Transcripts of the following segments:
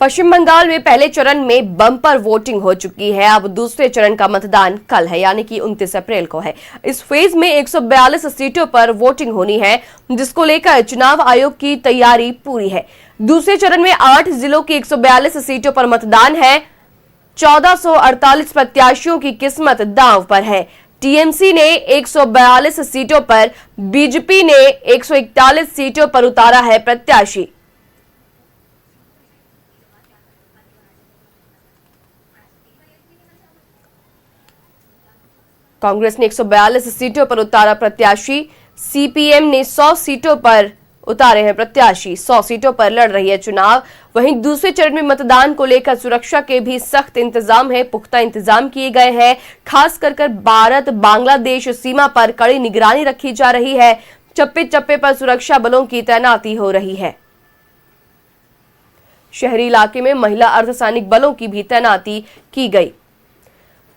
पश्चिम बंगाल में पहले चरण में बम्पर वोटिंग हो चुकी है। अब दूसरे चरण का मतदान कल है, यानी कि 29 अप्रैल को है। इस फेज में 142 सीटों पर वोटिंग होनी है, जिसको लेकर चुनाव आयोग की तैयारी पूरी है। दूसरे चरण में 8 जिलों की 142 सीटों पर मतदान है। 1448 प्रत्याशियों की किस्मत दांव पर है। टीएमसी ने 142 सीटों पर, बीजेपी ने 141 सीटों पर उतारा है प्रत्याशी। कांग्रेस ने 142 सीटों पर उतारा प्रत्याशी। सीपीएम ने 100 सीटों पर उतारे हैं प्रत्याशी। 100 सीटों पर लड़ रही है चुनाव। वहीं दूसरे चरण में मतदान को लेकर सुरक्षा के भी सख्त इंतजाम है, पुख्ता इंतजाम किए गए हैं। खास कर भारत बांग्लादेश सीमा पर कड़ी निगरानी रखी जा रही है। चप्पे चप्पे पर सुरक्षा बलों की तैनाती हो रही है। शहरी इलाके में महिला अर्धसैनिक बलों की भी तैनाती की गई।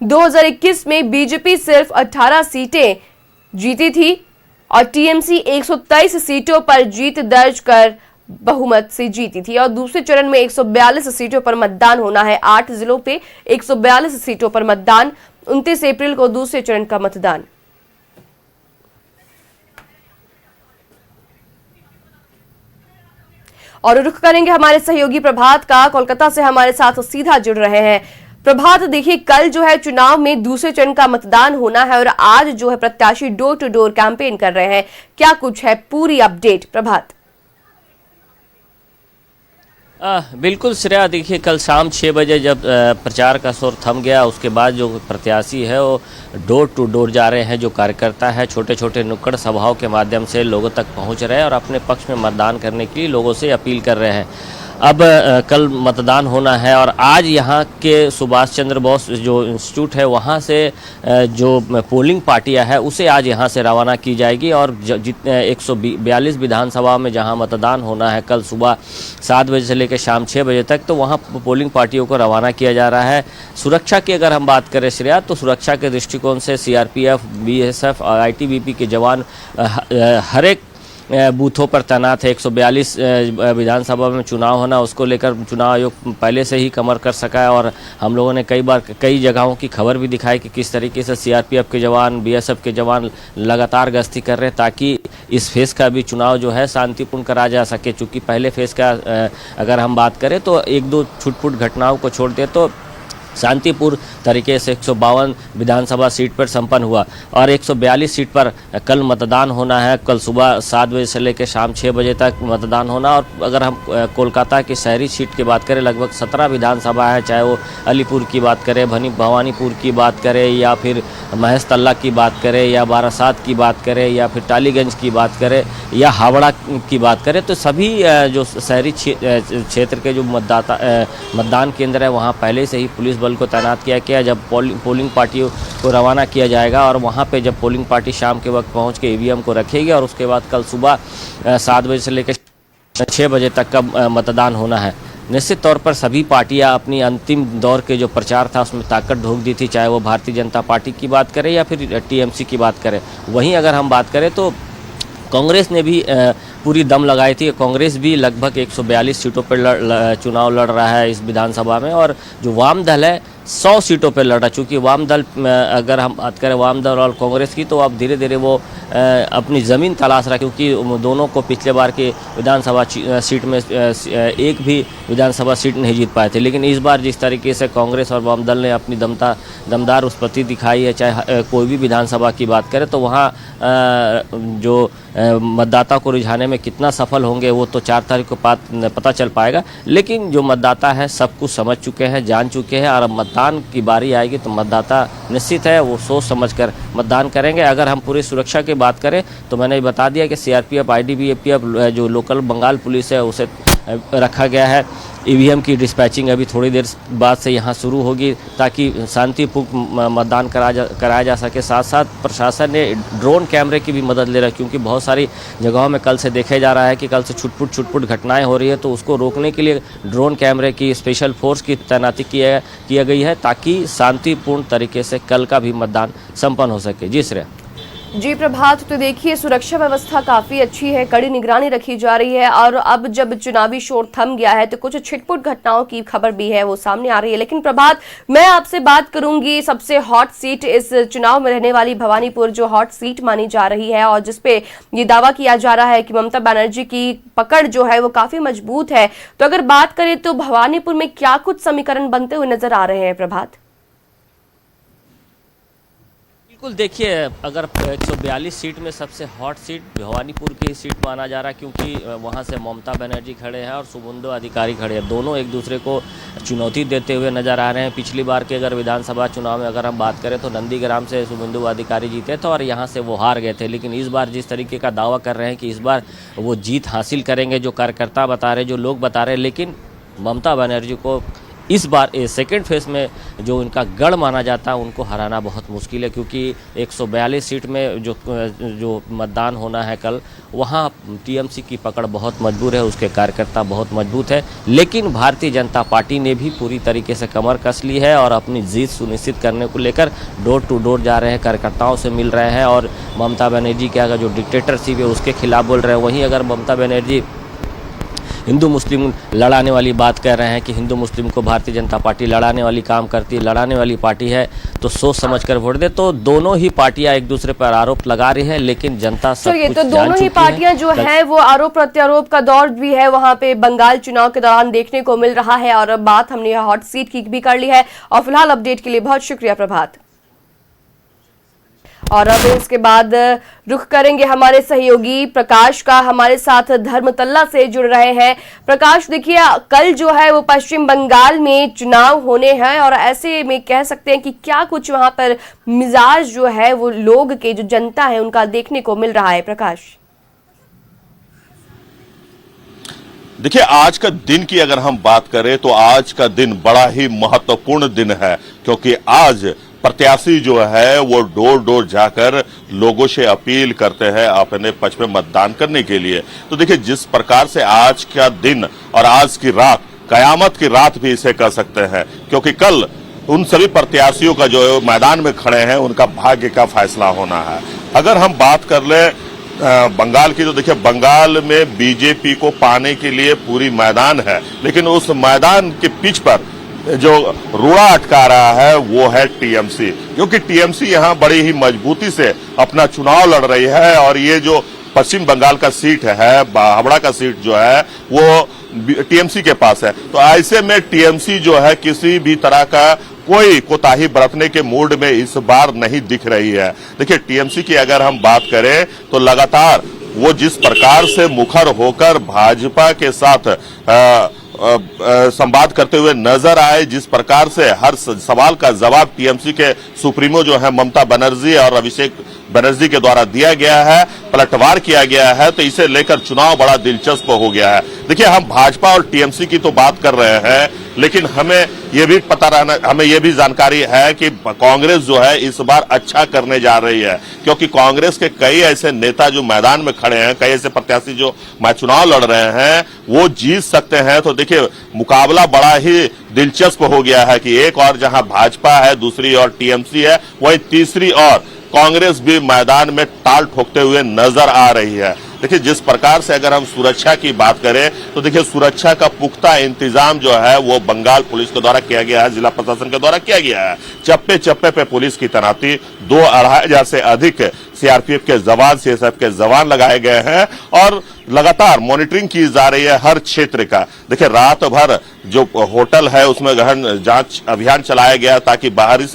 2021 में बीजेपी सिर्फ 18 सीटें जीती थी और टीएमसी 123 सीटों पर जीत दर्ज कर बहुमत से जीती थी। और दूसरे चरण में 142 सीटों पर मतदान होना है। 8 जिलों पे 142 सीटों पर मतदान। 29 अप्रैल को दूसरे चरण का मतदान। और रुख करेंगे हमारे सहयोगी प्रभात का। कोलकाता से हमारे साथ सीधा जुड़ रहे हैं। प्रभात, देखिए कल जो है चुनाव में दूसरे चरण का मतदान होना है और आज जो है प्रत्याशी डोर टू डोर कैंपेन कर रहे हैं। क्या कुछ है पूरी अपडेट प्रभात? बिल्कुल श्रेया, देखिए कल शाम 6 बजे जब प्रचार का शोर थम गया, उसके बाद जो प्रत्याशी है वो डोर टू डोर जा रहे हैं। जो कार्यकर्ता है छोटे छोटे नुक्कड़ सभाओं के माध्यम से लोगों तक पहुंच रहे हैं और अपने पक्ष में मतदान करने के लिए लोगों से अपील कर रहे हैं। अब कल मतदान होना है और आज यहाँ के सुभाष चंद्र बोस जो इंस्टीट्यूट है वहाँ से जो पोलिंग पार्टियाँ है उसे आज यहाँ से रवाना की जाएगी। और जितने 142 विधानसभा में जहाँ मतदान होना है कल सुबह 7 बजे से लेकर शाम 6 बजे तक, तो वहाँ पोलिंग पार्टियों को रवाना किया जा रहा है। सुरक्षा की अगर हम बात करें श्रेया, तो सुरक्षा के दृष्टिकोण से सीआरपीएफ, बीएसएफ और आईटीबीपी के जवान हर एक बूथों पर तैनात है। 142 विधानसभा में चुनाव होना, उसको लेकर चुनाव आयोग पहले से ही कमर कर सका है। और हम लोगों ने कई जगहों की खबर भी दिखाई कि किस तरीके से सीआरपीएफ के जवान, बीएसएफ के जवान लगातार गश्ती कर रहे हैं ताकि इस फेज़ का भी चुनाव जो है शांतिपूर्ण करा जा सके। चूँकि पहले फेज़ का अगर हम बात करें तो 1-2 छुटपुट घटनाओं को छोड़ दे तो शांतिपूर्ण तरीके से 152 विधानसभा सीट पर संपन्न हुआ और 142 सीट पर कल मतदान होना है। कल सुबह 7 बजे से लेकर शाम 6 बजे तक मतदान होना। और अगर हम कोलकाता की शहरी सीट की बात करें, लगभग 17 विधानसभा है, चाहे वो अलीपुर की बात करें, भवानीपुर की बात करें, या फिर महेश तल्ला की बात करें, या बारासात की बात करें, या फिर टालीगंज की बात करें, या हावड़ा की बात करें, तो सभी जो शहरी क्षेत्र के जो मतदान केंद्र है वहाँ पहले से ही पुलिस बल को तैनात किया गया। जब पोलिंग पार्टियों को रवाना किया जाएगा और वहां पे जब पोलिंग पार्टी शाम के वक्त पहुंच के ईवीएम को रखेगी और उसके बाद कल सुबह 7 बजे से लेकर 6 बजे तक का मतदान होना है। निश्चित तौर पर सभी पार्टियां अपनी अंतिम दौर के जो प्रचार था उसमें ताकत झोंक दी थी, चाहे वो भारतीय जनता पार्टी की बात करें या फिर टीएमसी की बात करें। वहीं अगर हम बात करें तो कांग्रेस ने भी पूरी दम लगाई थी। कांग्रेस भी लगभग 142 सीटों पर चुनाव लड़ रहा है इस विधानसभा में। और जो वाम दल है 100 सीटों पर लड़ रहा है। चूँकि वाम दल, अगर हम बात करें वाम दल और कांग्रेस की, तो अब धीरे धीरे वो अपनी ज़मीन तलाश रहा है, क्योंकि दोनों को पिछले बार की विधानसभा सीट में एक भी विधानसभा सीट नहीं जीत पाए थे। लेकिन इस बार जिस तरीके से कांग्रेस और वाम दल ने अपनी दमदार उपस्थिति दिखाई है, चाहे कोई भी विधानसभा की बात करें, तो वहाँ जो मतदाता को रिझाने में कितना सफल होंगे वो तो 4 तारीख को पता चल पाएगा। लेकिन जो मतदाता है सब कुछ समझ चुके हैं, जान चुके हैं। और अब मतदान की बारी आएगी तो मतदाता निश्चित है वो सोच समझकर मतदान करेंगे। अगर हम पूरी सुरक्षा की बात करें तो मैंने बता दिया कि सीआरपीएफ, आईटीबीपी जो लोकल बंगाल पुलिस है उसे रखा गया है। ईवीएम की डिस्पैचिंग अभी थोड़ी देर बाद से यहाँ शुरू होगी ताकि शांतिपूर्ण मतदान कराया जा सके। साथ साथ प्रशासन ने ड्रोन कैमरे की भी मदद ले रहा है, क्योंकि बहुत सारी जगहों में कल से देखा जा रहा है कि कल से छुटपुट घटनाएं हो रही है, तो उसको रोकने के लिए ड्रोन कैमरे की स्पेशल फोर्स की तैनाती किया गई है ताकि शांतिपूर्ण तरीके से कल का भी मतदान संपन्न हो सके। जी श्रेया। जी प्रभात, तो देखिए सुरक्षा व्यवस्था काफी अच्छी है, कड़ी निगरानी रखी जा रही है और अब जब चुनावी शोर थम गया है तो कुछ छिटपुट घटनाओं की खबर भी है वो सामने आ रही है। लेकिन प्रभात, मैं आपसे बात करूंगी सबसे हॉट सीट इस चुनाव में रहने वाली भवानीपुर, जो हॉट सीट मानी जा रही है और जिसपे ये दावा किया जा रहा है कि ममता बनर्जी की पकड़ जो है वो काफी मजबूत है। तो अगर बात करें तो भवानीपुर में क्या कुछ समीकरण बनते हुए नजर आ रहे हैं प्रभात? बिल्कुल, देखिए अगर 142 सीट में सबसे हॉट सीट भवानीपुर की सीट माना जा रहा है, क्योंकि वहां से ममता बनर्जी खड़े हैं और शुभेंदु अधिकारी खड़े हैं। दोनों एक दूसरे को चुनौती देते हुए नजर आ रहे हैं। पिछली बार के अगर विधानसभा चुनाव में अगर हम बात करें तो नंदीग्राम से शुभेंदु अधिकारी जीते थे और यहाँ से वो हार गए थे। लेकिन इस बार जिस तरीके का दावा कर रहे हैं कि इस बार वो जीत हासिल करेंगे, जो कार्यकर्ता बता रहे, जो लोग बता रहे, लेकिन ममता बनर्जी को इस बार सेकेंड फेज में जो इनका गढ़ माना जाता है उनको हराना बहुत मुश्किल है, क्योंकि 142 सीट में जो मतदान होना है कल, वहाँ टीएमसी की पकड़ बहुत मजबूत है, उसके कार्यकर्ता बहुत मजबूत है। लेकिन भारतीय जनता पार्टी ने भी पूरी तरीके से कमर कस ली है और अपनी जीत सुनिश्चित करने को लेकर डोर टू डोर जा रहे हैं, कार्यकर्ताओं से मिल रहे हैं और ममता बनर्जी के अगर जो डिक्टेटरशिप है उसके खिलाफ बोल रहे हैं। वहीं अगर ममता बनर्जी हिंदू मुस्लिम लड़ाने वाली बात कर रहे हैं कि हिंदू मुस्लिम को भारतीय जनता पार्टी लड़ाने वाली काम करती है, लड़ाने वाली पार्टी है, तो सोच समझकर वोट दे। तो दोनों ही पार्टियां एक दूसरे पर आरोप लगा रही है, लेकिन जनता सब कुछ तो दोनों ही पार्टियां जो है वो आरोप प्रत्यारोप का दौर भी है वहां पे बंगाल चुनाव के दौरान देखने को मिल रहा है। और बात हमने हॉट सीट की भी कर ली है और फिलहाल अपडेट के लिए बहुत शुक्रिया प्रभात। और अब इसके बाद रुख करेंगे हमारे सहयोगी प्रकाश का, हमारे साथ धर्मतल्ला से जुड़ रहे हैं। प्रकाश, देखिए कल जो है वो पश्चिम बंगाल में चुनाव होने हैं और ऐसे में कह सकते हैं कि क्या कुछ वहां पर मिजाज जो है वो लोग के, जो जनता है उनका देखने को मिल रहा है प्रकाश? देखिए, आज का दिन की अगर हम बात करें तो आज का दिन बड़ा ही महत्वपूर्ण दिन है, क्योंकि आज प्रत्याशी जो है वो डोर डोर जाकर लोगों से अपील करते हैं अपने पक्ष में मतदान करने के लिए। तो देखिए, जिस प्रकार से आज का दिन और आज की रात कयामत की रात भी इसे कह सकते हैं, क्योंकि कल उन सभी प्रत्याशियों का जो मैदान में खड़े हैं उनका भाग्य का फैसला होना है। अगर हम बात कर ले बंगाल की, तो देखिए बंगाल में बीजेपी को पाने के लिए पूरी मैदान है, लेकिन उस मैदान के पिच पर जो रोड़ा अटका रहा है वो है टीएमसी, क्योंकि टीएमसी यहां बड़ी ही मजबूती से अपना चुनाव लड़ रही है। और ये जो पश्चिम बंगाल का सीट है, हावड़ा का सीट जो है वो टीएमसी के पास है। तो ऐसे में टीएमसी जो है किसी भी तरह का कोई कोताही बरतने के मूड में इस बार नहीं दिख रही है। देखिए, टीएमसी की अगर हम बात करें तो लगातार वो जिस प्रकार से मुखर होकर भाजपा के साथ संवाद करते हुए नजर आए, जिस प्रकार से हर सवाल का जवाब टीएमसी के सुप्रीमो जो है ममता बनर्जी और अभिषेक बनर्जी के द्वारा दिया गया है, पलटवार किया गया है, तो इसे लेकर चुनाव बड़ा दिलचस्प हो गया है। देखिए, हम भाजपा और टीएमसी की तो बात कर रहे हैं, लेकिन हमें ये भी जानकारी है कि कांग्रेस जो है इस बार अच्छा करने जा रही है, क्योंकि कांग्रेस के कई ऐसे नेता जो मैदान में खड़े हैं, कई ऐसे प्रत्याशी जो चुनाव लड़ रहे हैं, वो जीत सकते हैं। तो देखिए, मुकाबला बड़ा ही दिलचस्प हो गया है कि एक और जहां भाजपा है, दूसरी ओर टीएमसी है, वहीं तीसरी ओर कांग्रेस भी मैदान में ताल ठोकते हुए नजर आ रही है। देखिए, जिस प्रकार से अगर हम सुरक्षा की बात करें तो देखिए सुरक्षा का पुख्ता इंतजाम जो है वो बंगाल पुलिस के द्वारा किया गया है, जिला प्रशासन के द्वारा किया गया है। चप्पे चप्पे पे पुलिस की तैनाती, 2-2,500 से अधिक सीआरपीएफ के जवान, सीएसएफ के जवान लगाए गए हैं और लगातार मॉनिटरिंग की जा रही है हर क्षेत्र का। देखिए, रात भर जो होटल है उसमें गहन जांच अभियान चलाया गया, ताकि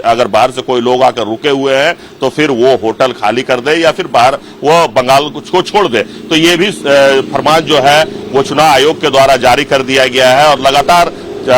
अगर बाहर से कोई लोग आकर रुके हुए हैं तो फिर वो होटल खाली कर दे या फिर बाहर वो बंगाल को छोड़ दे। तो ये भी फरमान जो है वो चुनाव आयोग के द्वारा जारी कर दिया गया है और लगातार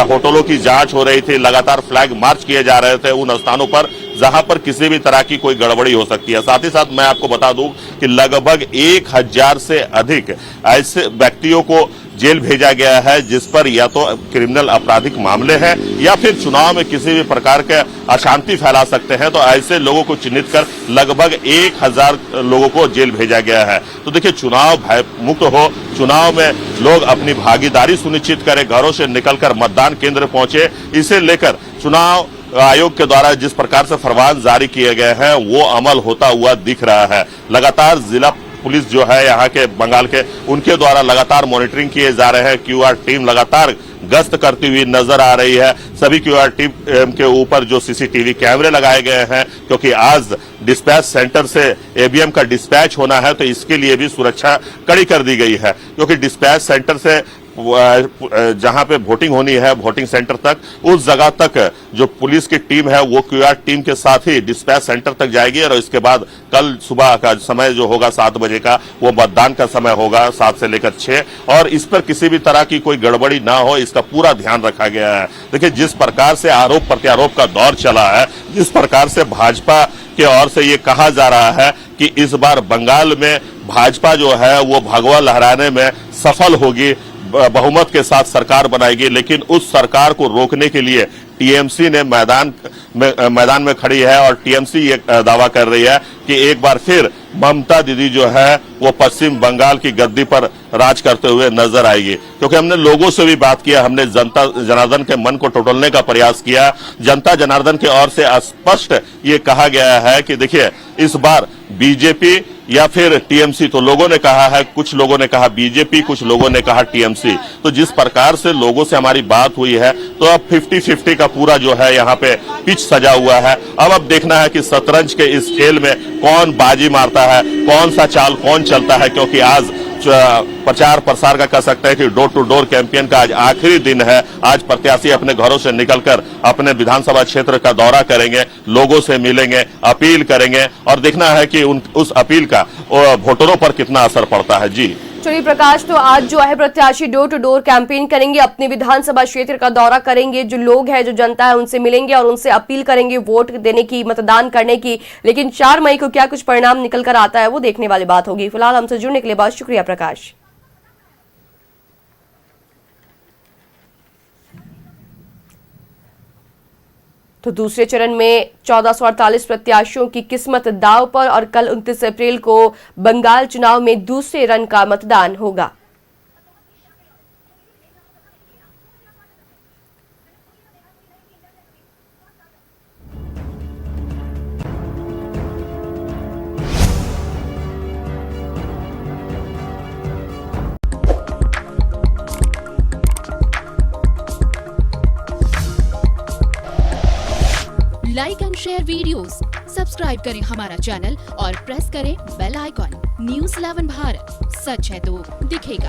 होटलों की जांच हो रही थी, लगातार फ्लैग मार्च किए जा रहे थे उन स्थानों पर जहां पर किसी भी तरह की कोई गड़बड़ी हो सकती है। साथ ही साथ मैं आपको बता दूं कि लगभग 1000 से अधिक ऐसे व्यक्तियों को जेल भेजा गया है जिस पर या तो क्रिमिनल आपराधिक मामले हैं या फिर चुनाव में किसी भी प्रकार के अशांति फैला सकते हैं। तो ऐसे लोगों को चिन्हित कर लगभग 1000 लोगों को जेल भेजा गया है। तो देखिए, चुनाव भय मुक्त हो, चुनाव में लोग अपनी भागीदारी सुनिश्चित करें, घरों से निकलकर मतदान केंद्र पहुंचे, इसे लेकर चुनाव आयोग के द्वारा जिस प्रकार से फरमान जारी किए गए हैं वो अमल होता हुआ दिख रहा है। लगातार जिला पुलिस जो है यहाँ के बंगाल के, उनके द्वारा लगातार मॉनिटरिंग किए जा रहे हैं। क्यूआर टीम लगातार गश्त करती हुई नजर आ रही है। सभी क्यूआर टीम के ऊपर जो सीसीटीवी कैमरे लगाए गए हैं, क्योंकि आज डिस्पैच सेंटर से एबीएम का डिस्पैच होना है, तो इसके लिए भी सुरक्षा कड़ी कर दी गई है। क्योंकि डिस्पैच सेंटर से जहां पे वोटिंग होनी है, वोटिंग सेंटर तक, उस जगह तक जो पुलिस की टीम है वो क्यूआर टीम के साथ ही डिस्पैच सेंटर तक जाएगी और इसके बाद कल सुबह का समय जो होगा 7 बजे का, वो मतदान का समय होगा 7 से लेकर 6, और इस पर किसी भी तरह की कोई गड़बड़ी ना हो, इसका पूरा ध्यान रखा गया है। देखिए, जिस प्रकार से आरोप प्रत्यारोप का दौर चला है, जिस प्रकार से भाजपा की ओर से ये कहा जा रहा है कि इस बार बंगाल में भाजपा जो है वो भगवा लहराने में सफल होगी, बहुमत के साथ सरकार बनाएगी, लेकिन उस सरकार को रोकने के लिए टीएमसी ने मैदान में खड़ी है और टीएमसी ये दावा कर रही है कि एक बार फिर ममता दीदी जो है वो पश्चिम बंगाल की गद्दी पर राज करते हुए नजर आएगी। क्योंकि हमने लोगों से भी बात किया, हमने जनता जनार्दन के मन को टटोलने का प्रयास किया। जनता जनार्दन की ओर से स्पष्ट ये कहा गया है कि देखिए, इस बार बीजेपी या फिर टीएमसी, तो लोगों ने कहा है, कुछ लोगों ने कहा बीजेपी, कुछ लोगों ने कहा टीएमसी। तो जिस प्रकार से लोगों से हमारी बात हुई है, तो अब 50-50 का पूरा जो है यहाँ पे पिच सजा हुआ है। अब देखना है कि शतरंज के इस खेल में कौन बाजी मारता है, कौन सा चाल कौन चलता है। क्योंकि आज प्रचार प्रसार का कह सकते हैं कि डोर टू डोर कैंपेन का आज आखिरी दिन है। आज प्रत्याशी अपने घरों से निकलकर अपने विधानसभा क्षेत्र का दौरा करेंगे, लोगों से मिलेंगे, अपील करेंगे और देखना है कि उस अपील का वोटरों पर कितना असर पड़ता है। जी चलिए प्रकाश, तो आज जो है प्रत्याशी डोर टू डोर कैंपेन करेंगे, अपने विधानसभा क्षेत्र का दौरा करेंगे, जो लोग हैं, जो जनता है, उनसे मिलेंगे और उनसे अपील करेंगे वोट देने की, मतदान करने की। लेकिन 4 मई को क्या कुछ परिणाम निकल कर आता है वो देखने वाली बात होगी। फिलहाल हमसे जुड़ने के लिए बहुत शुक्रिया प्रकाश। तो दूसरे चरण में 1448 प्रत्याशियों की किस्मत दांव पर और कल 29 अप्रैल को बंगाल चुनाव में दूसरे रन का मतदान होगा। Like and share videos, subscribe करें हमारा चैनल और प्रेस करें बेल आइकॉन। न्यूज़ 11 भारत, सच है तो दिखेगा।